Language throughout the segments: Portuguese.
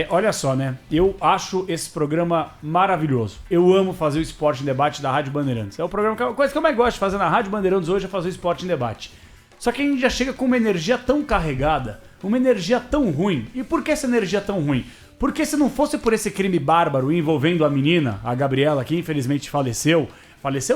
Olha só, né? Eu acho esse programa maravilhoso. Eu amo fazer o Esporte em Debate da Rádio Bandeirantes. É o programa a coisa que eu mais gosto de fazer na Rádio Bandeirantes hoje é fazer o Esporte em Debate. Só que a gente já chega com uma energia tão carregada, uma energia tão ruim. E por que essa energia tão ruim? Porque se não fosse por esse crime bárbaro envolvendo a menina, a Gabriela, que infelizmente faleceu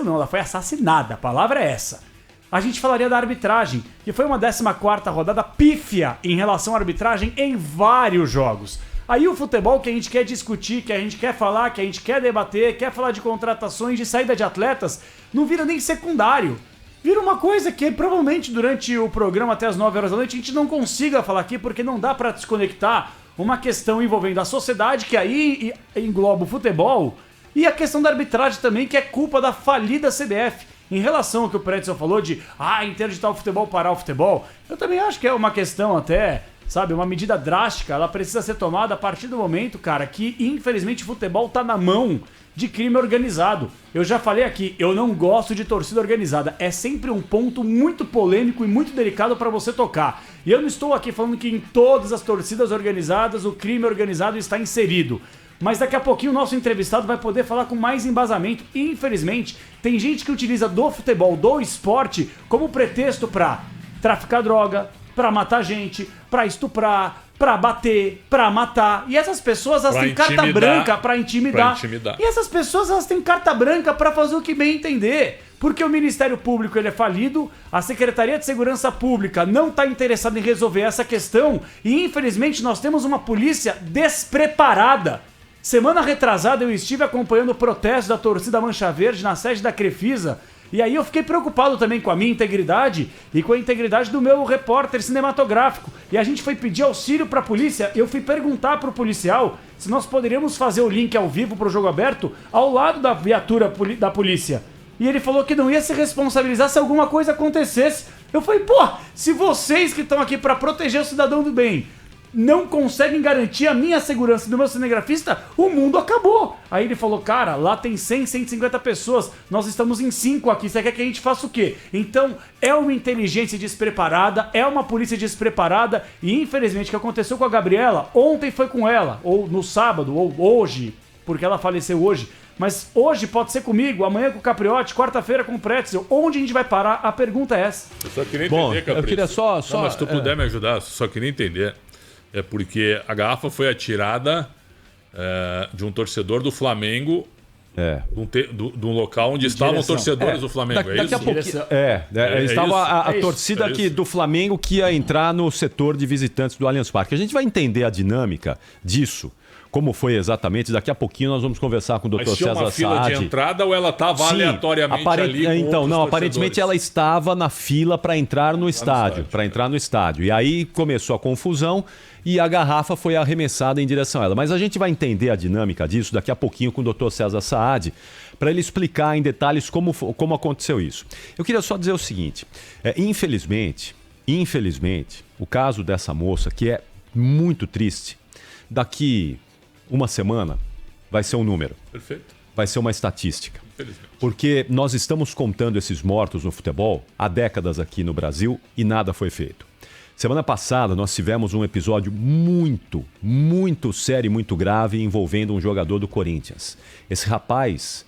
não, ela foi assassinada, a palavra é essa. A gente falaria da arbitragem, que foi uma 14ª rodada pífia em relação à arbitragem em vários jogos. Aí o futebol que a gente quer discutir, que a gente quer falar, que a gente quer debater, quer falar de contratações, de saída de atletas, não vira nem secundário. Vira uma coisa que provavelmente durante o programa até as 9 horas da noite a gente não consiga falar aqui, porque não dá pra desconectar uma questão envolvendo a sociedade, que aí engloba o futebol, e a questão da arbitragem também, que é culpa da falida CBF. Em relação ao que o Pretzel falou de interditar o futebol, parar o futebol, eu também acho que é uma questão até, sabe, uma medida drástica, ela precisa ser tomada a partir do momento, cara, que infelizmente o futebol tá na mão de crime organizado. Eu já falei aqui, eu não gosto de torcida organizada, é sempre um ponto muito polêmico e muito delicado pra você tocar. E eu não estou aqui falando que em todas as torcidas organizadas o crime organizado está inserido. Mas daqui a pouquinho o nosso entrevistado vai poder falar com mais embasamento. E, infelizmente, tem gente que utiliza do futebol, do esporte, como pretexto pra traficar droga, pra matar gente, pra estuprar, pra bater, pra matar. E essas pessoas, elas têm carta branca pra intimidar. E essas pessoas, elas têm carta branca pra fazer o que bem entender. Porque o Ministério Público ele é falido, a Secretaria de Segurança Pública não está interessada em resolver essa questão e, infelizmente, nós temos uma polícia despreparada. Semana retrasada eu estive acompanhando o protesto da torcida Mancha Verde na sede da Crefisa e aí eu fiquei preocupado também com a minha integridade e com a integridade do meu repórter cinematográfico. E a gente foi pedir auxílio para a polícia, eu fui perguntar para o policial se nós poderíamos fazer o link ao vivo para o jogo aberto ao lado da viatura da polícia. E ele falou que não ia se responsabilizar se alguma coisa acontecesse. Eu falei, se vocês que estão aqui para proteger o cidadão do bem não conseguem garantir a minha segurança do meu cinegrafista, o mundo acabou. Aí ele falou, cara, lá tem 100, 150 pessoas, nós estamos em 5 aqui, você quer que a gente faça o quê? Então, é uma inteligência despreparada, é uma polícia despreparada, e infelizmente o que aconteceu com a Gabriela, ontem foi com ela, ou no sábado, ou hoje, porque ela faleceu hoje, mas hoje pode ser comigo, amanhã com o Capriotti, quarta-feira com o Pretzel. Onde a gente vai parar? A pergunta é essa. Eu só queria entender, Capriotti. Eu queria só... Não, mas se tu puder me ajudar, só queria entender. É porque a garrafa foi atirada de um torcedor do Flamengo, de um local onde estavam torcedores do Flamengo. Daqui a pouco. Estava a torcida do Flamengo que ia entrar no setor de visitantes do Allianz Parque. A gente vai entender a dinâmica disso. Como foi exatamente, daqui a pouquinho nós vamos conversar com o Dr. César Saad. Mas tinha uma fila de entrada ou ela estava aleatoriamente ali com Então, não, aparentemente ela estava na fila para entrar no estádio. E aí começou a confusão e a garrafa foi arremessada em direção a ela. Mas a gente vai entender a dinâmica disso daqui a pouquinho com o Dr. César Saad, para ele explicar em detalhes como aconteceu isso. Eu queria só dizer o seguinte, infelizmente, o caso dessa moça, que é muito triste, daqui uma semana vai ser um número. Perfeito. Vai ser uma estatística. Porque nós estamos contando esses mortos no futebol há décadas aqui no Brasil e nada foi feito. Semana passada nós tivemos um episódio muito, muito sério e muito grave envolvendo um jogador do Corinthians. Esse rapaz,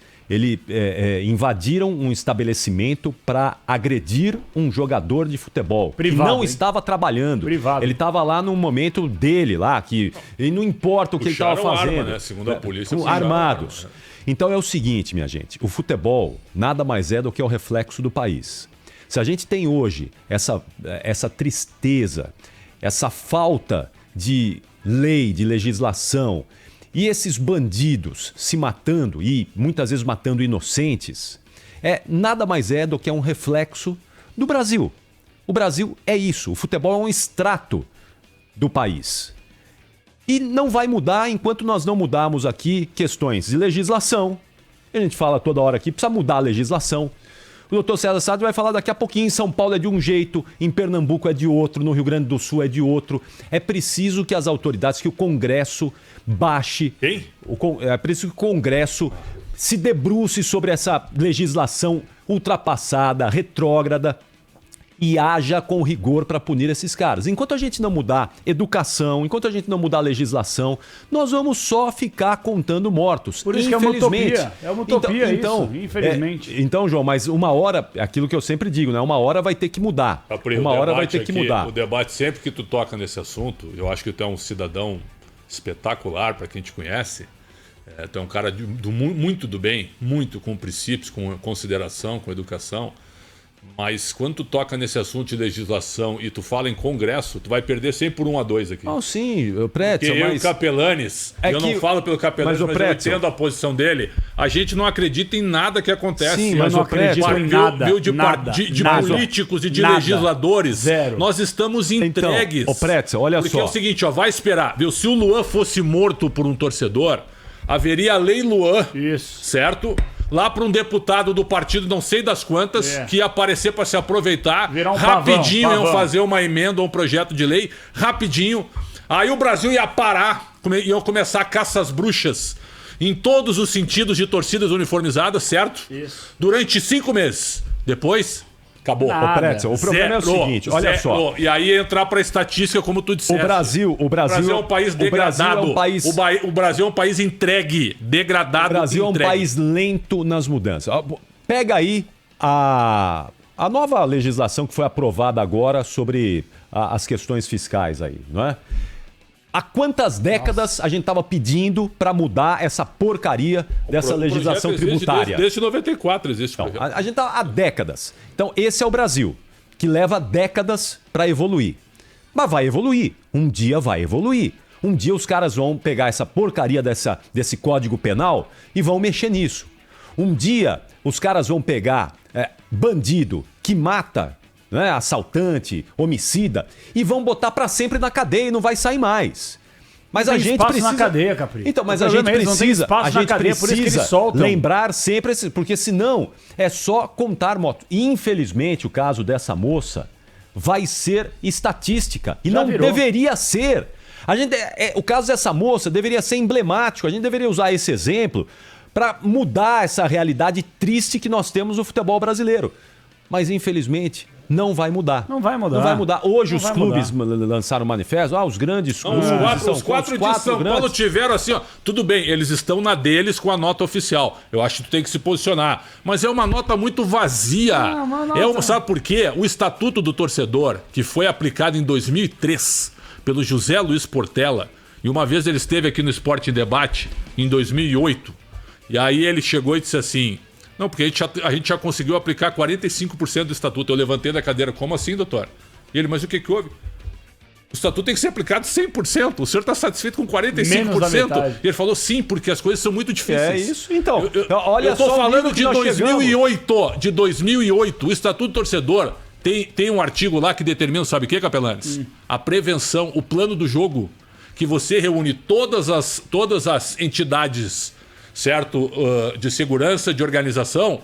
invadiram um estabelecimento para agredir um jogador de futebol privado, que não estava trabalhando. Privado. Ele estava lá no momento dele, lá, que e não importa o que ele estava fazendo. Arma, né? Segundo a polícia. Armados. Arma, né? Então é o seguinte, minha gente, o futebol nada mais é do que o reflexo do país. Se a gente tem hoje essa tristeza, essa falta de lei, de legislação, e esses bandidos se matando e muitas vezes matando inocentes, nada mais é do que um reflexo do Brasil. O Brasil é isso, o futebol é um extrato do país. E não vai mudar enquanto nós não mudarmos aqui questões de legislação. A gente fala toda hora aqui, precisa mudar a legislação. O Dr. César Saad vai falar daqui a pouquinho, em São Paulo é de um jeito, em Pernambuco é de outro, no Rio Grande do Sul é de outro. É preciso que as autoridades, que o Congresso baixe. Quem? É preciso que o Congresso se debruce sobre essa legislação ultrapassada, retrógrada, e haja com rigor para punir esses caras. Enquanto a gente não mudar educação, enquanto a gente não mudar a legislação, nós vamos só ficar contando mortos. Por isso que é uma utopia. É uma utopia isso, infelizmente. Então, João, mas uma hora, aquilo que eu sempre digo, né? Uma hora vai ter que mudar. Uma hora vai ter que mudar. O debate, sempre que tu toca nesse assunto, eu acho que tu é um cidadão espetacular para quem te conhece. Tu é um cara muito do bem, muito com princípios, com consideração, com educação. Mas quando tu toca nesse assunto de legislação e tu fala em Congresso, tu vai perder sempre por 1-2 aqui. Oh, sim, o Pretzel, porque eu e o Capelanes, eu não falo pelo Capelanes, mas eu entendo a posição dele, a gente não acredita em nada que acontece. Sim, mas não acredito em nada. De políticos e de legisladores, zero. Nós estamos entregues. Então, Pretzel, olha porque só. Porque é o seguinte, vai esperar. Viu? Se o Luan fosse morto por um torcedor, haveria a Lei Luan, certo? Lá para um deputado do partido, não sei das quantas, que ia aparecer para se aproveitar. Rapidinho iam fazer uma emenda ou um projeto de lei, rapidinho. Aí o Brasil ia parar, iam começar a caça às bruxas em todos os sentidos de torcidas uniformizadas, certo? Durante 5 meses. Depois, acabou. O problema é o seguinte, olha só. E aí entrar para a estatística, como tu disseste. O Brasil é um país degradado. O Brasil é um país entregue, degradado. O Brasil é um país lento nas mudanças. Pega aí a nova legislação que foi aprovada agora sobre as questões fiscais aí, não é? Há quantas décadas a gente estava pedindo para mudar essa porcaria dessa legislação tributária? Desde 94 existe. Então, a gente está há décadas. Então, esse é o Brasil, que leva décadas para evoluir. Mas vai evoluir. Um dia vai evoluir. Um dia os caras vão pegar essa porcaria desse Código Penal e vão mexer nisso. Um dia os caras vão pegar bandido que mata, né, assaltante, homicida, e vão botar para sempre na cadeia e não vai sair mais. Mas a gente precisa na cadeia, Capri. Então, mas a gente precisa lembrar sempre, porque senão é só contar moto. Infelizmente, o caso dessa moça vai ser estatística e não deveria ser. O caso dessa moça deveria ser emblemático. A gente deveria usar esse exemplo para mudar essa realidade triste que nós temos no futebol brasileiro. Mas infelizmente não vai mudar. Não vai mudar. Não vai mudar. Hoje os clubes lançaram um manifesto. Os grandes clubes. Os quatro de São Paulo tiveram assim, ó. Tudo bem, eles estão na deles com a nota oficial. Eu acho que tu tem que se posicionar. Mas é uma nota muito vazia. Sabe por quê? O Estatuto do Torcedor, que foi aplicado em 2003 pelo José Luiz Portela, e uma vez ele esteve aqui no Esporte em Debate, em 2008, e aí ele chegou e disse assim: não, porque a gente já conseguiu aplicar 45% do estatuto. Eu levantei da cadeira, como assim, doutor? E ele, mas o que houve? O estatuto tem que ser aplicado 100%. O senhor está satisfeito com 45%? E ele falou, sim, porque as coisas são muito difíceis. É isso, então. Eu estou falando de 2008. De 2008, o Estatuto do Torcedor tem um artigo lá que determina, sabe o que, Capelanes? A prevenção, o plano do jogo, que você reúne todas as entidades, certo, de segurança, de organização,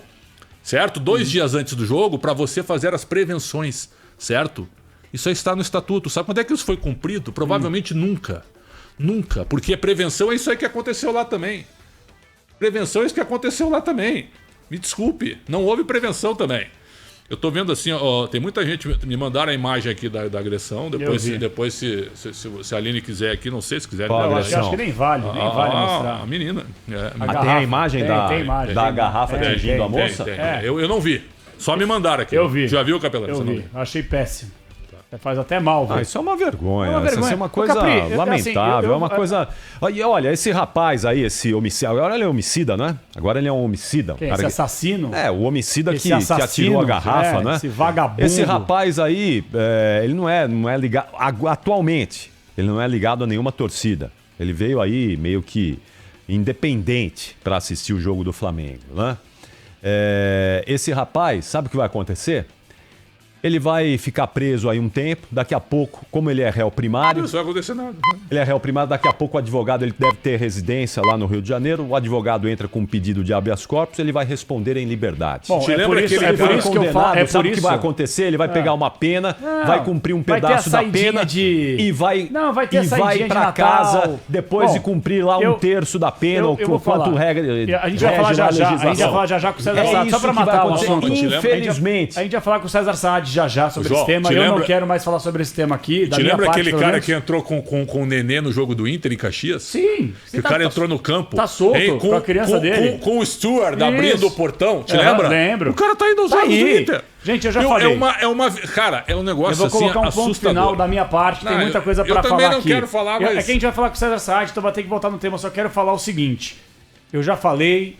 certo? 2 dias antes do jogo, para você fazer as prevenções, certo? Isso aí está no estatuto. Sabe quando é que isso foi cumprido? Provavelmente nunca. Nunca. Porque prevenção é isso aí que aconteceu lá também. Prevenção é isso que aconteceu lá também. Me desculpe, não houve prevenção também. Eu tô vendo assim, ó, tem muita gente me mandaram a imagem aqui da agressão. Depois se a Aline quiser aqui, não sei se quiser. Acho que nem vale mostrar. A menina. Tem a imagem da garrafa atingindo a moça? Tem. Eu não vi. Só me mandaram aqui. Eu vi. Já viu, Capelão? Eu vi. Achei péssimo. Faz até mal, velho. Isso é uma vergonha. Isso é uma coisa lamentável. É uma coisa. Olha, esse rapaz aí, esse homicida. Agora ele é homicida, né? Agora ele é um homicida. Esse assassino? O homicida que atirou a garrafa, né? Esse vagabundo. Esse rapaz aí, ele não é ligado. Atualmente, ele não é ligado a nenhuma torcida. Ele veio aí meio que independente para assistir o jogo do Flamengo, né? Esse rapaz, sabe o que vai acontecer? Ele vai ficar preso aí um tempo, daqui a pouco, como ele é réu primário... Não vai acontecer nada. Ele é réu primário, daqui a pouco o advogado ele deve ter residência lá no Rio de Janeiro, o advogado entra com um pedido de habeas corpus, ele vai responder em liberdade. Bom, é por isso que eu falo... Sabe o que vai acontecer? Ele vai pegar uma pena, vai cumprir um pedaço da pena e vai para casa depois de cumprir lá um terço da pena, ou quanto regra... A gente vai falar já já com o César Saad, só para matar o assunto. Infelizmente. A gente vai falar com o César Saad já sobre esse tema. Eu não quero mais falar sobre esse tema aqui. Te lembra aquele cara que entrou com o Nenê no jogo do Inter em Caxias? Sim. Que o cara entrou no campo. Tá solto com a criança dele. Com o Steward abrindo o portão. Te lembra? Lembro. O cara tá indo aos jogos do Inter. Gente, eu já falei. Cara, é um negócio assim assustador. Eu vou colocar um ponto final da minha parte. Tem muita coisa pra falar aqui. Eu também não quero falar, mas... É que a gente vai falar com o César Saad, então vai ter que voltar no tema. Eu só quero falar o seguinte. Eu já falei...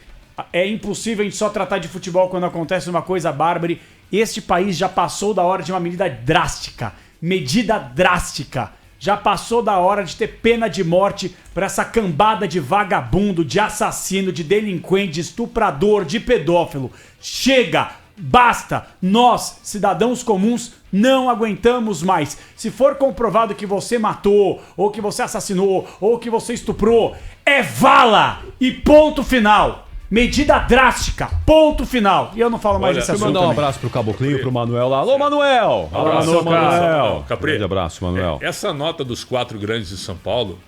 É impossível a gente só tratar de futebol quando acontece uma coisa bárbara. Este país já passou da hora de uma medida drástica. Medida drástica. Já passou da hora de ter pena de morte para essa cambada de vagabundo, de assassino, de delinquente, de estuprador, de pedófilo. Chega! Basta! Nós, cidadãos comuns, não aguentamos mais. Se for comprovado que você matou, ou que você assassinou, ou que você estuprou, é vala! E ponto final! Medida drástica, ponto final. E eu não falo mais desse assunto. Mandar um abraço pro Caboclinho, pro Manuel lá. Alô, Manuel! Abraço, Manuel. Grande abraço, Manuel. Essa nota dos 4 grandes de São Paulo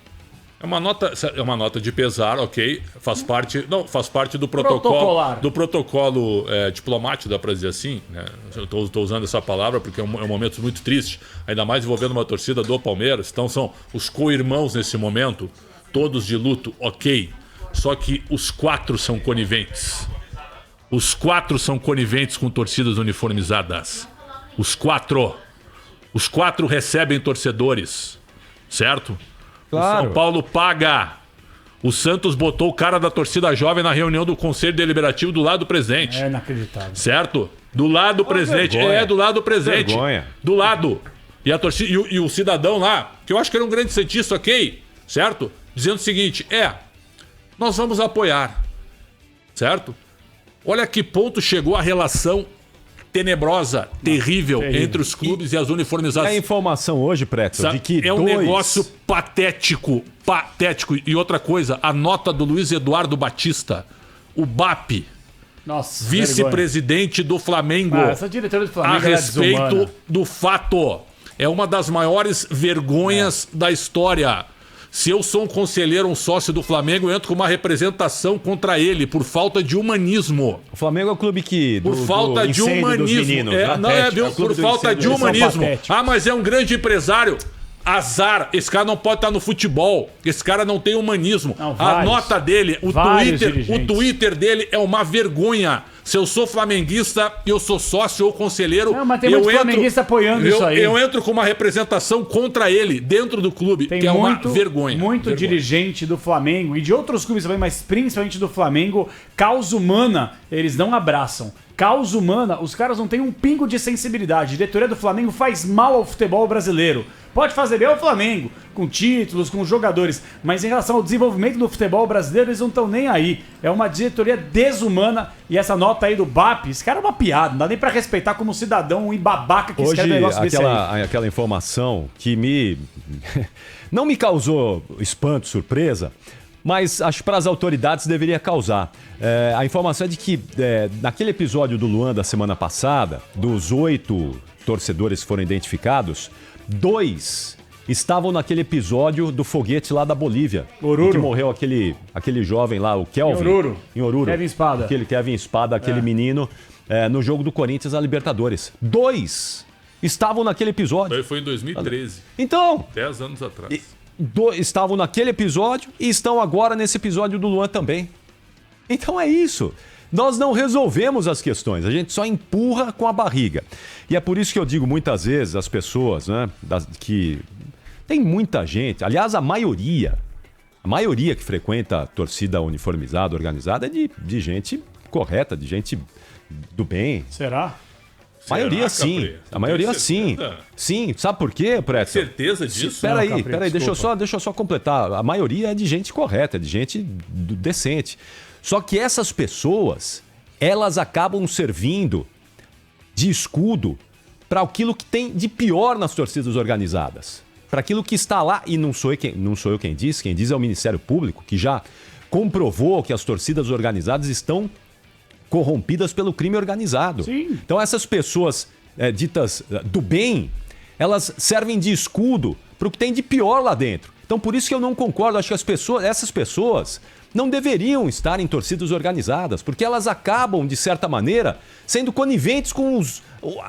é uma nota de pesar, ok? Faz parte do protocolo diplomático, dá pra dizer assim, né? Eu tô usando essa palavra porque é um momento muito triste, ainda mais envolvendo uma torcida do Palmeiras. Então são os co-irmãos nesse momento, todos de luto, ok? Só que os 4 são coniventes. Os 4 são coniventes com torcidas uniformizadas. Os 4 recebem torcedores. Certo? Claro. O São Paulo paga. O Santos botou o cara da torcida jovem na reunião do Conselho Deliberativo do lado do presidente. É inacreditável. Certo? Do lado do presidente. Vergonha. Do lado do presidente. Vergonha. Do lado. E a torcida e o cidadão lá, que eu acho que era um grande cientista, ok? Certo? Dizendo o seguinte, nós vamos apoiar, certo? Olha que ponto chegou a relação tenebrosa, terrível entre os clubes e as uniformizadas. É a informação hoje, Pretzel, de que um negócio patético. E outra coisa, a nota do Luiz Eduardo Batista, o BAP, vice-presidente do Flamengo, essa diretora do Flamengo a respeito do fato, é uma das maiores vergonhas da história. Se eu sou um conselheiro, um sócio do Flamengo, eu entro com uma representação contra ele por falta de humanismo. O Flamengo é o clube que... Por falta de humanismo. Meninos, por falta de humanismo. Mas é um grande empresário. Azar. Esse cara não pode estar no futebol. Esse cara não tem humanismo. A nota dele, o Twitter dele é uma vergonha. Se eu sou flamenguista, eu sou sócio ou conselheiro... Não, mas tem muito flamenguista apoiando isso aí. Eu entro com uma representação contra ele dentro do clube, que é uma vergonha. Muito dirigente do Flamengo e de outros clubes também, mas principalmente do Flamengo, causa humana, eles não abraçam. Causa humana, os caras não têm um pingo de sensibilidade. A diretoria do Flamengo faz mal ao futebol brasileiro. Pode fazer bem ao Flamengo, com títulos, com jogadores, mas em relação ao desenvolvimento do futebol brasileiro, eles não estão nem aí. É uma diretoria desumana e essa nota aí do BAP, esse cara é uma piada, não dá nem pra respeitar como cidadão e babaca que escreve um negócio desse aí. Aquela informação que não me causou espanto, surpresa, mas acho que para as autoridades deveria causar. A informação é de que naquele episódio do Luan da semana passada, dos 8 torcedores que foram identificados, 2 estavam naquele episódio do foguete lá da Bolívia. Oruro. Que morreu aquele jovem lá, o Kelvin. Em Oruro. Kevin Espada. Aquele Kevin Espada, aquele menino, no jogo do Corinthians na Libertadores. 2 estavam naquele episódio. Foi em 2013. Então... 10 anos atrás. Estavam naquele episódio e estão agora nesse episódio do Luan também. Então é isso. Nós não resolvemos as questões, a gente só empurra com a barriga. E é por isso que eu digo muitas vezes às pessoas, né, que tem muita gente, aliás, a maioria que frequenta a torcida uniformizada, organizada, é de gente correta, de gente do bem. Será? A maioria sim. A maioria sim. Sim, sabe por quê, Pretzel? Certeza disso? Peraí, deixa eu só completar. A maioria é de gente correta, é de gente decente. Só que essas pessoas, elas acabam servindo de escudo para aquilo que tem de pior nas torcidas organizadas. Para aquilo que está lá, e não sou eu quem diz é o Ministério Público, que já comprovou que as torcidas organizadas estão corrompidas pelo crime organizado. Sim. Então essas pessoas ditas do bem, elas servem de escudo para o que tem de pior lá dentro. Então por isso que eu não concordo, acho que essas pessoas não deveriam estar em torcidas organizadas, porque elas acabam, de certa maneira, sendo coniventes com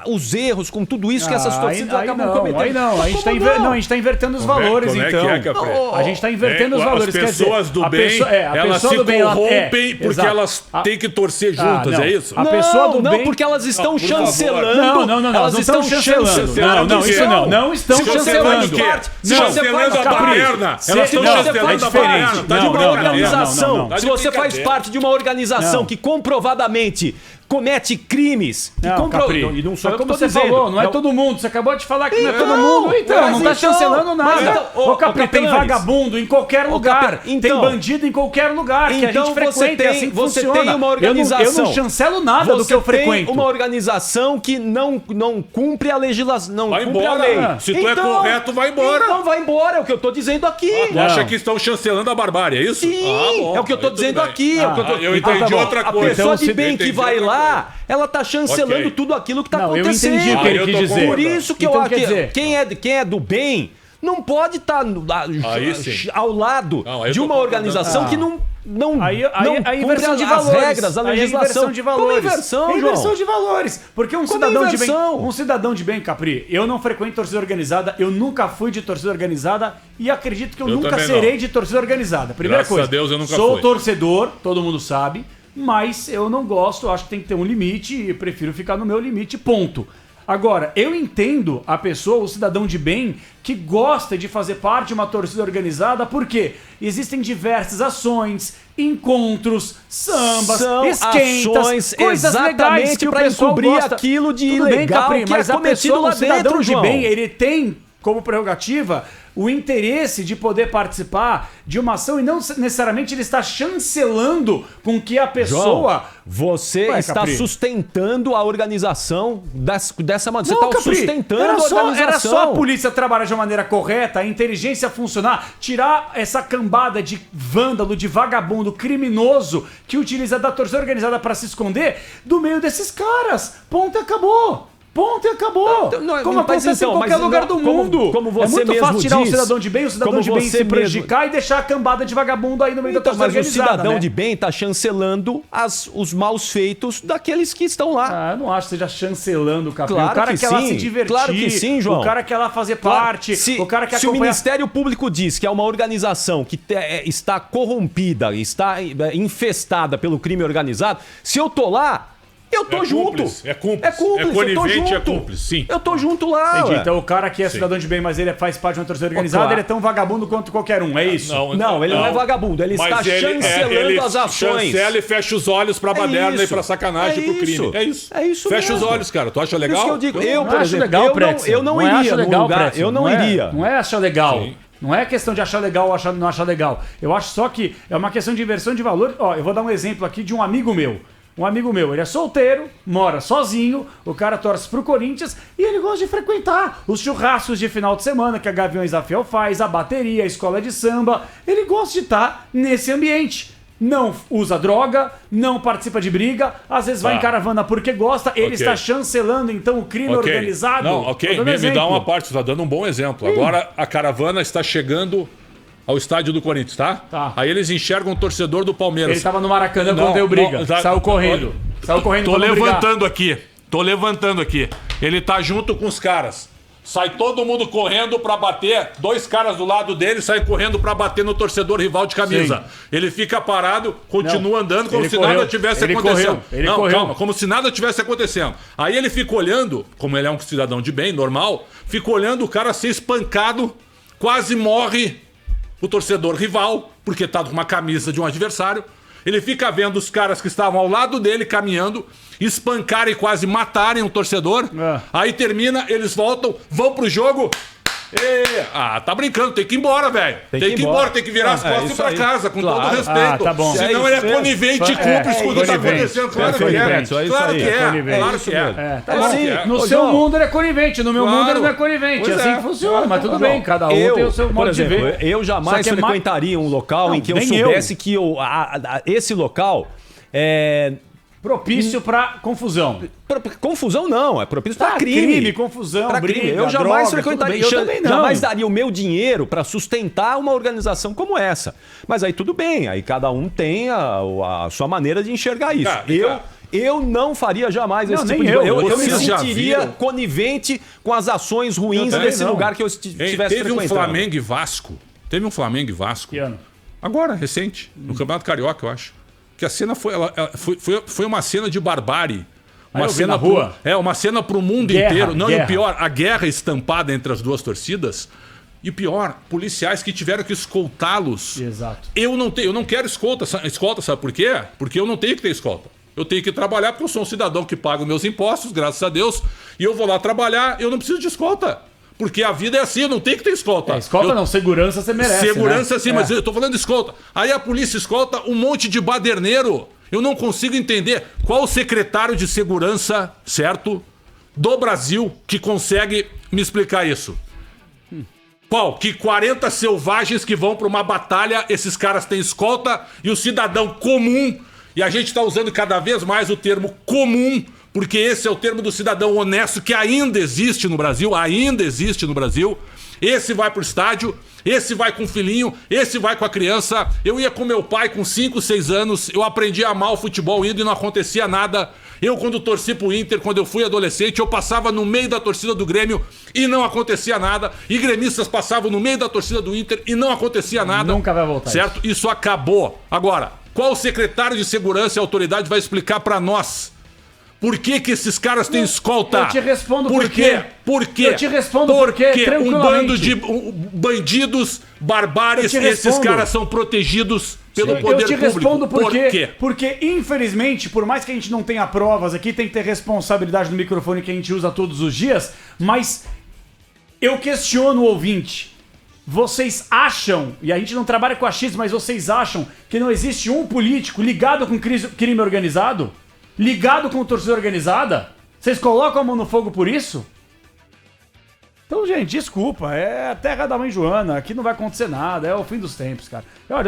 os erros, com tudo isso que essas torcidas acabam cometendo. Aí não, a gente tá invertendo os valores, então. A gente tá invertendo os valores. As pessoas do bem, elas se corrompem porque elas têm que torcer juntas, é isso? A pessoa do bem, porque elas estão chancelando. Não, elas estão chancelando. Não, isso não. Não estão chancelando. Chancelando a baderna. Elas estão chancelando a baderna. Tá de uma organização. Se você faz parte de uma organização que comprovadamente comete crimes. E não só como você falou, não é todo mundo. Você acabou de falar que não é todo mundo. Então, não tá chancelando nada. Ô, Capri, tem vagabundo em qualquer lugar. Tem bandido em qualquer lugar que a gente frequenta. É assim que funciona. Você tem uma organização. Eu não chancelo nada do que eu frequento. Tem uma organização que não cumpre a legislação, não cumpre a lei. Se tu é correto, vai embora. Então vai embora, é o que eu tô dizendo aqui. Tu acha que estão chancelando a barbárie, é isso? Sim, é o que eu tô dizendo aqui. Eu entendi outra coisa. A pessoa de bem que vai lá, ela tá chancelando tudo aquilo que tá acontecendo. Eu entendi o que ele quis dizer. Por isso que eu acho que quem é do bem não pode estar ao lado de uma organização que não a inversão de valores. As regras, a legislação. A inversão de valores. Inversão de valores. Porque um cidadão de bem, Capri, eu não frequento torcida organizada, eu nunca fui de torcida organizada e acredito que eu nunca serei de torcida organizada. Primeira coisa. Graças a Deus eu nunca sou fui. Torcedor, todo mundo sabe. Mas eu não gosto, eu acho que tem que ter um limite e prefiro ficar no meu limite, ponto. Agora, eu entendo a pessoa, o cidadão de bem, que gosta de fazer parte de uma torcida organizada, porque existem diversas ações, encontros, sambas, esquentas, coisas legais que o pessoal encobrir gosta. Aquilo de Tudo ilegal bem, Capri, que mas é cometido lá o cidadão dentro, de bem, ele tem como prerrogativa o interesse de poder participar de uma ação e não necessariamente ele está chancelando com que a pessoa... João, você está Capri. Sustentando a organização dessa maneira. Você está sustentando a organização. Era só a polícia trabalhar de uma maneira correta, a inteligência funcionar, tirar essa cambada de vândalo, de vagabundo, criminoso que utiliza da torcida organizada para se esconder do meio desses caras. Ponto, acabou. Ponto e acabou. Como acontece em qualquer lugar do mundo. Como você é muito fácil tirar o cidadão de bem, se prejudicar e deixar a cambada de vagabundo aí no meio da torcida organizada. Mas o cidadão de bem está chancelando os maus feitos daqueles que estão lá. Eu não acho que seja chancelando, Capri. Claro o cara quer lá se divertir. Claro que sim, João. O cara quer lá fazer parte. O cara quer se o Ministério Público diz que é uma organização que está corrompida, está infestada pelo crime organizado, se eu tô lá, eu tô junto. É conivente, é cúmplice, sim. Eu tô junto lá. Entendi. Então o cara que é cidadão de bem, mas ele faz parte de uma torcida organizada, ele é tão vagabundo quanto qualquer um, é isso? Não, ele não é vagabundo, ele está chancelando as ações. Chancela e fecha os olhos pra baderna e pra sacanagem, pro crime. É isso. É isso fecha mesmo. os olhos, cara. Tu acha legal? Isso que eu digo. Eu, por exemplo, eu não iria num lugar. Eu não iria. Não é achar legal. Sim. Não é questão de achar legal ou não achar legal. Eu acho só que é uma questão de inversão de valor. Ó, eu vou dar um exemplo aqui de um amigo meu. Um amigo meu, ele é solteiro, mora sozinho, o cara torce pro Corinthians e ele gosta de frequentar os churrascos de final de semana que a Gaviões da Fiel faz, a bateria, a escola de samba. Ele gosta de estar nesse ambiente. Não usa droga, não participa de briga, às vezes vai em caravana porque gosta, ele está chancelando então o crime organizado. Não, me dá uma parte, você está dando um bom exemplo. Agora a caravana está chegando ao estádio do Corinthians, tá? Aí eles enxergam o torcedor do Palmeiras. Ele tava no Maracanã quando deu briga. Saiu correndo. Tô levantando aqui. Ele tá junto com os caras. Sai todo mundo correndo pra bater. Dois caras do lado dele saem correndo pra bater no torcedor rival de camisa. Sim. Ele fica parado, continua andando como se nada tivesse acontecendo. Calma, como se nada tivesse acontecendo. Aí ele fica olhando, como ele é um cidadão de bem, normal, fica olhando o cara ser espancado, quase morre o torcedor rival, porque tá com uma camisa de um adversário. Ele fica vendo os caras que estavam ao lado dele caminhando, espancarem e quase matarem um torcedor. Aí termina, eles voltam, vão pro jogo. Tá brincando, tem que ir embora, velho. Tem que ir embora, tem que virar as costas e ir pra casa, com todo respeito. Tá bom. Senão ele é conivente e cúmplice com o que tá acontecendo. Claro que é. Claro que é. No seu mundo ele é conivente, no meu mundo ele não é conivente. É assim que funciona, mas tudo bem, cada um tem o seu modo de ver. Eu jamais frequentaria um local em que eu soubesse que esse local é propício pra confusão. Confusão não, é propício pra crime. Confusão, pra briga, crime. Eu jamais frequentaria, eu também não. Jamais daria o meu dinheiro pra sustentar uma organização como essa. Mas aí tudo bem, aí cada um tem a sua maneira de enxergar isso. Eu não faria jamais esse tipo de... Eu me sentiria conivente com as ações ruins desse lugar que eu estivesse frequentando. Teve um Flamengo e Vasco. Que ano? Agora, recente. No Campeonato Carioca, eu acho. Que a cena foi uma cena de barbárie. Uma cena na rua. Uma cena pro mundo inteiro. Não, e o pior, a guerra estampada entre as duas torcidas. E o pior, policiais que tiveram que escoltá-los. Exato. Eu não quero escolta, sabe por quê? Porque eu não tenho que ter escolta. Eu tenho que trabalhar porque eu sou um cidadão que paga meus impostos, graças a Deus. E eu vou lá trabalhar, eu não preciso de escolta. Porque a vida é assim, eu não tenho que ter escolta. Escolta não, segurança você merece. Segurança sim, mas eu tô falando de escolta. Aí a polícia escolta um monte de baderneiro. Eu não consigo entender qual o secretário de segurança, certo, do Brasil que consegue me explicar isso. Qual? Que 40 selvagens que vão para uma batalha, esses caras têm escolta e o cidadão comum, e a gente está usando cada vez mais o termo comum, porque esse é o termo do cidadão honesto que ainda existe no Brasil, Esse vai pro estádio, esse vai com o filhinho, esse vai com a criança. Eu ia com meu pai com 5, 6 anos, eu aprendi a amar o futebol indo e não acontecia nada. Eu, quando torci pro Inter, quando eu fui adolescente, eu passava no meio da torcida do Grêmio e não acontecia nada. E gremistas passavam no meio da torcida do Inter e não acontecia nada. Nunca vai voltar. Certo? Isso acabou. Agora, qual secretário de segurança e autoridade vai explicar pra nós? Por que esses caras têm escolta? Eu te respondo por quê. Por quê? Eu te respondo por quê, Um bando de bandidos, barbáries, e esses caras são protegidos pelo poder público. Eu te respondo por quê. Porque, infelizmente, por mais que a gente não tenha provas aqui, tem que ter responsabilidade no microfone que a gente usa todos os dias, mas eu questiono o ouvinte. Vocês acham, e a gente não trabalha com achismo, mas vocês acham que não existe um político ligado com crime organizado? Ligado com torcida organizada? Vocês colocam a mão no fogo por isso? Então, gente, desculpa. É a terra da mãe Joana. Aqui não vai acontecer nada. É o fim dos tempos, cara. Olha,